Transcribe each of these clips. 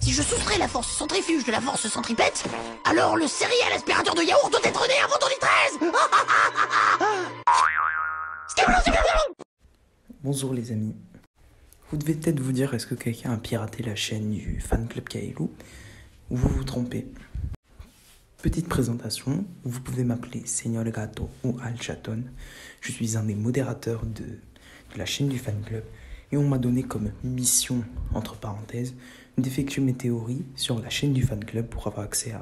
Si je soustrais la force centrifuge de la force centripète, alors le céréal aspirateur de yaourt doit être né avant 2013. Bonjour les amis. Vous devez peut-être vous dire, est-ce que quelqu'un a piraté la chaîne du fan club Kaelou, ou vous vous trompez? Petite présentation, vous pouvez m'appeler Seigneur le Gato ou Al Chaton. Je suis un des modérateurs de la chaîne du fan club et on m'a donné comme mission, entre parenthèses, d'effectuer mes théories sur la chaîne du fan club pour avoir accès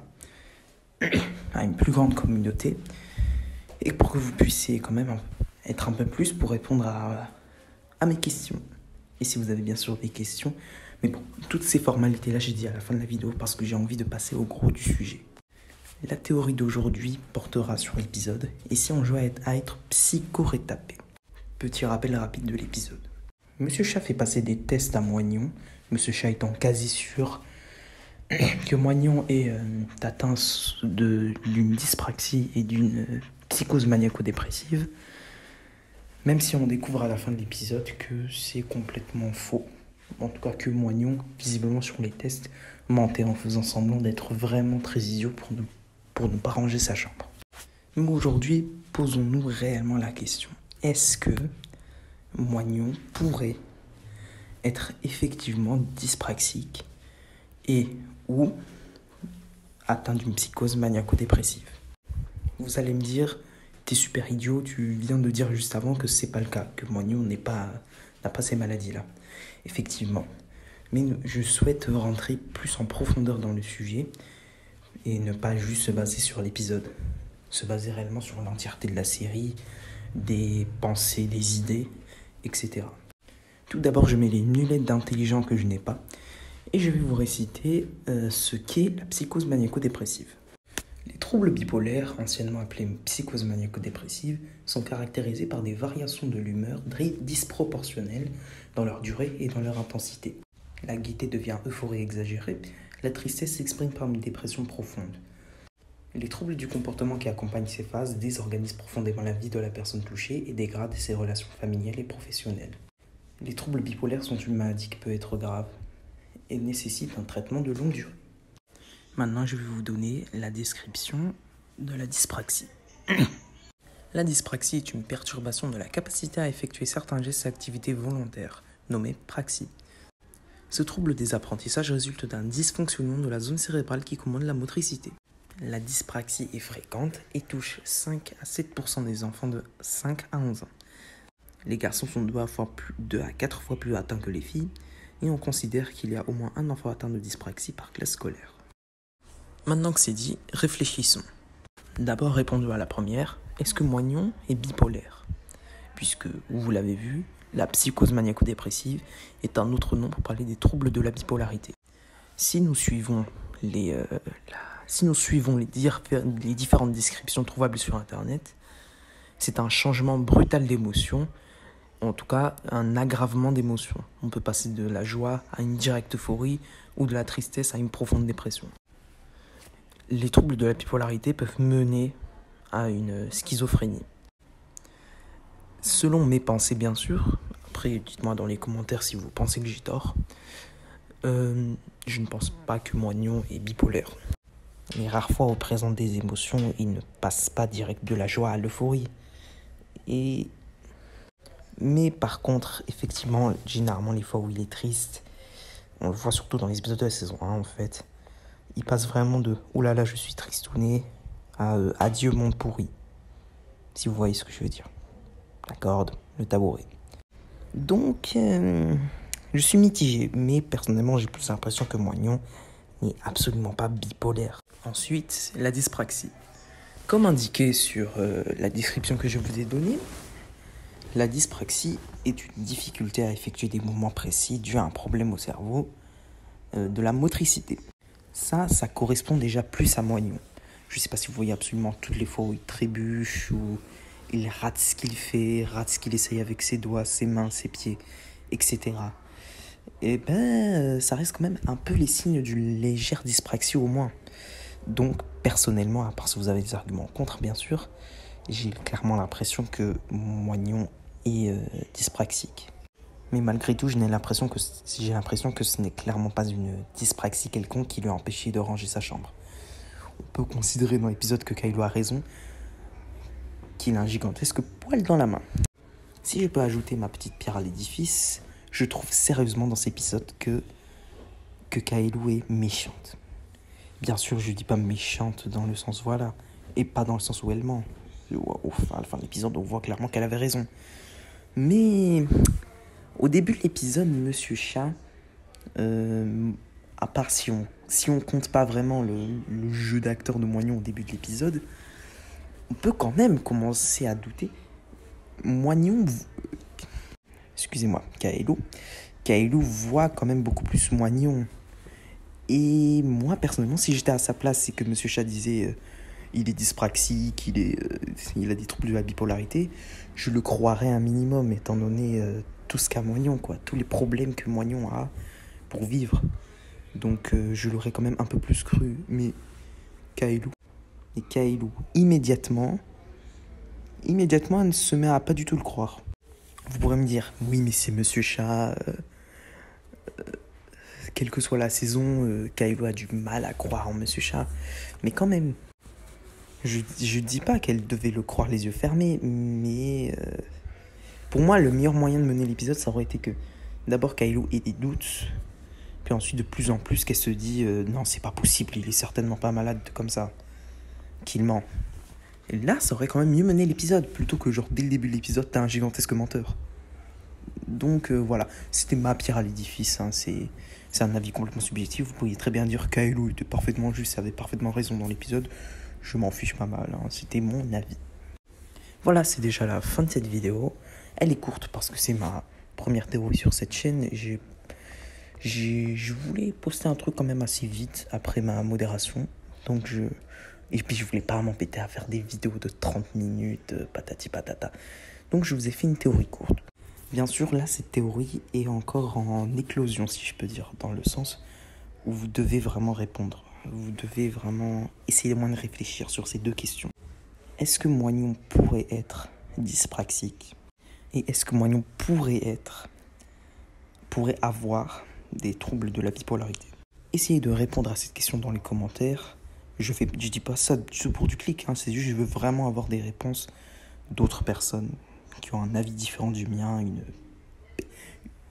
à une plus grande communauté et pour que vous puissiez quand même être un peu plus pour répondre à mes questions. Et si vous avez bien sûr des questions, mais bon, toutes ces formalités-là, j'ai dit à la fin de la vidéo parce que j'ai envie de passer au gros du sujet. La théorie d'aujourd'hui portera sur l'épisode et si on joue à être psychorétapé. Petit rappel rapide de l'épisode. Monsieur Chat fait passer des tests à Moignon, Monsieur Chat étant quasi sûr que Moignon est atteint d'une dyspraxie et d'une psychose maniaco-dépressive, même si on découvre à la fin de l'épisode que c'est complètement faux. En tout cas que Moignon, visiblement sur les tests, mentait en faisant semblant d'être vraiment très idiot pour ne pas ranger sa chambre. Mais aujourd'hui, posons-nous réellement la question. Est-ce que Moignon pourrait être effectivement dyspraxique et ou atteint d'une psychose maniaco-dépressive? Vous allez me dire, t'es super idiot, tu viens de dire juste avant que c'est pas le cas, que Moignon n'a pas ces maladies-là. Effectivement. Mais je souhaite rentrer plus en profondeur dans le sujet et ne pas juste se baser sur l'épisode. Se baser réellement sur l'entièreté de la série, des pensées, des idées, etc. Tout d'abord, je mets les lunettes d'intelligent que je n'ai pas et je vais vous réciter ce qu'est la psychose maniaco-dépressive. Les troubles bipolaires, anciennement appelés psychose maniaco-dépressive, sont caractérisés par des variations de l'humeur disproportionnelles dans leur durée et dans leur intensité. La gaieté devient euphorie exagérée, la tristesse s'exprime par une dépression profonde. Les troubles du comportement qui accompagnent ces phases désorganisent profondément la vie de la personne touchée et dégradent ses relations familiales et professionnelles. Les troubles bipolaires sont une maladie qui peut être grave et nécessite un traitement de longue durée. Maintenant, je vais vous donner la description de la dyspraxie. La dyspraxie est une perturbation de la capacité à effectuer certains gestes et activités volontaires, nommée praxie. Ce trouble des apprentissages résulte d'un dysfonctionnement de la zone cérébrale qui commande la motricité. La dyspraxie est fréquente et touche 5 à 7% des enfants de 5 à 11 ans. Les garçons sont 2 à 4 fois plus atteints que les filles et on considère qu'il y a au moins un enfant atteint de dyspraxie par classe scolaire. Maintenant que c'est dit, réfléchissons. D'abord, répondons à la première. Est-ce que Moignon est bipolaire? Puisque, vous l'avez vu, la psychose maniaco-dépressive est un autre nom pour parler des troubles de la bipolarité. Si nous suivons les différentes descriptions trouvables sur Internet, c'est un changement brutal d'émotion, en tout cas un aggravement d'émotion. On peut passer de la joie à une directe euphorie ou de la tristesse à une profonde dépression. Les troubles de la bipolarité peuvent mener à une schizophrénie. Selon mes pensées, bien sûr, après dites-moi dans les commentaires si vous pensez que j'ai tort, je ne pense pas que Moignon est bipolaire. Les rares fois où présente des émotions, il ne passe pas direct de la joie à l'euphorie. Mais par contre, effectivement, généralement les fois où il est triste, on le voit surtout dans les épisodes de la saison 1 en fait, il passe vraiment de « Ouh là là, je suis tristouné » à « Adieu monde pourri », si vous voyez ce que je veux dire. La corde, le tabouret. Donc, je suis mitigé, mais personnellement, j'ai plus l'impression que Moignon n'est absolument pas bipolaire. Ensuite, la dyspraxie. Comme indiqué sur la description que je vous ai donnée, la dyspraxie est une difficulté à effectuer des mouvements précis dû à un problème au cerveau de la motricité. Ça correspond déjà plus à Moignon. Je ne sais pas si vous voyez absolument toutes les fois où il trébuche, où il rate ce qu'il fait, rate ce qu'il essaye avec ses doigts, ses mains, ses pieds, etc. Et ça reste quand même un peu les signes d'une légère dyspraxie au moins. Donc, personnellement, à part si vous avez des arguments contre, bien sûr, j'ai clairement l'impression que Moignon est dyspraxique. Mais malgré tout, j'ai l'impression que ce n'est clairement pas une dyspraxie quelconque qui lui a empêché de ranger sa chambre. On peut considérer dans l'épisode que Kylo a raison, qu'il a un gigantesque poil dans la main. Si je peux ajouter ma petite pierre à l'édifice, je trouve sérieusement dans cet épisode que Kylo est méchante. Bien sûr, je dis pas méchante dans le sens voilà, et pas dans le sens où elle ment. À la fin de l'épisode, on voit clairement qu'elle avait raison. Mais au début de l'épisode, Monsieur Chat, à part si on compte pas vraiment le jeu d'acteur de Moignon au début de l'épisode, on peut quand même commencer à douter. Moignon, Kylo voit quand même beaucoup plus Moignon. Et moi, personnellement, si j'étais à sa place et que Monsieur Chat disait il est dyspraxique, il a des troubles de la bipolarité, je le croirais un minimum, étant donné tout ce qu'a Moignon, quoi, tous les problèmes que Moignon a pour vivre. Donc, je l'aurais quand même un peu plus cru. Mais Kylo, immédiatement, elle se met à pas du tout le croire. Vous pourrez me dire, oui, mais c'est Monsieur Chat. Quelle que soit la saison, Kylo a du mal à croire en Monsieur Chat. Mais quand même, je dis pas qu'elle devait le croire les yeux fermés, mais pour moi, le meilleur moyen de mener l'épisode, ça aurait été que d'abord Kylo ait des doutes, puis ensuite de plus en plus qu'elle se dit non, c'est pas possible, il est certainement pas malade comme ça, qu'il ment. Et là, ça aurait quand même mieux mené l'épisode, plutôt que genre dès le début de l'épisode, t'as un gigantesque menteur. Donc voilà, c'était ma pierre à l'édifice, hein. C'est un avis complètement subjectif. Vous pourriez très bien dire que Kylo était parfaitement juste, avait parfaitement raison dans l'épisode. Je m'en fiche pas mal, hein. C'était mon avis. Voilà, c'est déjà la fin de cette vidéo. Elle est courte parce que c'est ma première théorie sur cette chaîne. Je voulais poster un truc quand même assez vite après ma modération. Et puis je voulais pas m'embêter à faire des vidéos de 30 minutes, patati patata. Donc je vous ai fait une théorie courte. Bien sûr, là, cette théorie est encore en éclosion, si je peux dire, dans le sens où vous devez vraiment répondre. Vous devez vraiment essayer au moins de réfléchir sur ces deux questions. Est-ce que Moignon pourrait être dyspraxique? Et est-ce que Moignon pourrait avoir des troubles de la bipolarité? Essayez de répondre à cette question dans les commentaires. Je dis pas ça pour du clic, hein, c'est juste que je veux vraiment avoir des réponses d'autres personnes qui ont un avis différent du mien,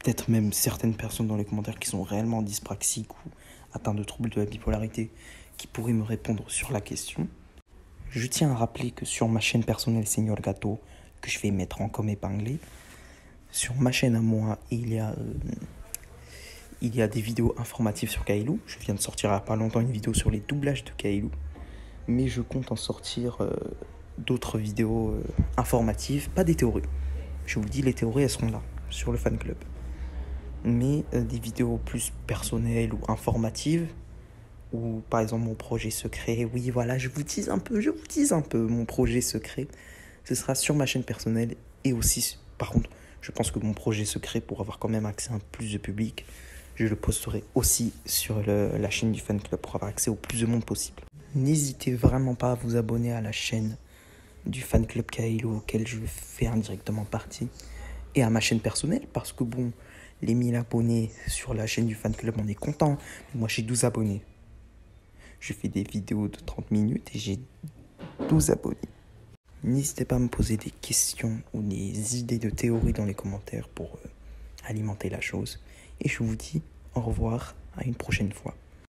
peut-être même certaines personnes dans les commentaires qui sont réellement dyspraxiques ou atteintes de troubles de la bipolarité qui pourraient me répondre sur la question. Je tiens à rappeler que sur ma chaîne personnelle Seigneur Gâteau, que je vais mettre en comme épinglé, sur ma chaîne à moi, il y a des vidéos informatives sur Kylo. Je viens de sortir il n'y a pas longtemps une vidéo sur les doublages de Kylo, mais je compte en sortir d'autres vidéos informatives, pas des théories. Je vous dis, les théories, elles seront là, sur le fan club. Mais des vidéos plus personnelles ou informatives, ou par exemple mon projet secret, oui voilà, je vous tease un peu mon projet secret, ce sera sur ma chaîne personnelle, et aussi, par contre, je pense que mon projet secret, pour avoir quand même accès à plus de public, je le posterai aussi sur la chaîne du fan club pour avoir accès au plus de monde possible. N'hésitez vraiment pas à vous abonner à la chaîne du fan club Kylo auquel je fais indirectement partie, et à ma chaîne personnelle, parce que bon, les 1000 abonnés sur la chaîne du fan club, on est content. Moi j'ai 12 abonnés. Je fais des vidéos de 30 minutes et j'ai 12 abonnés. N'hésitez pas à me poser des questions ou des idées de théories dans les commentaires pour alimenter la chose. Et je vous dis au revoir, à une prochaine fois.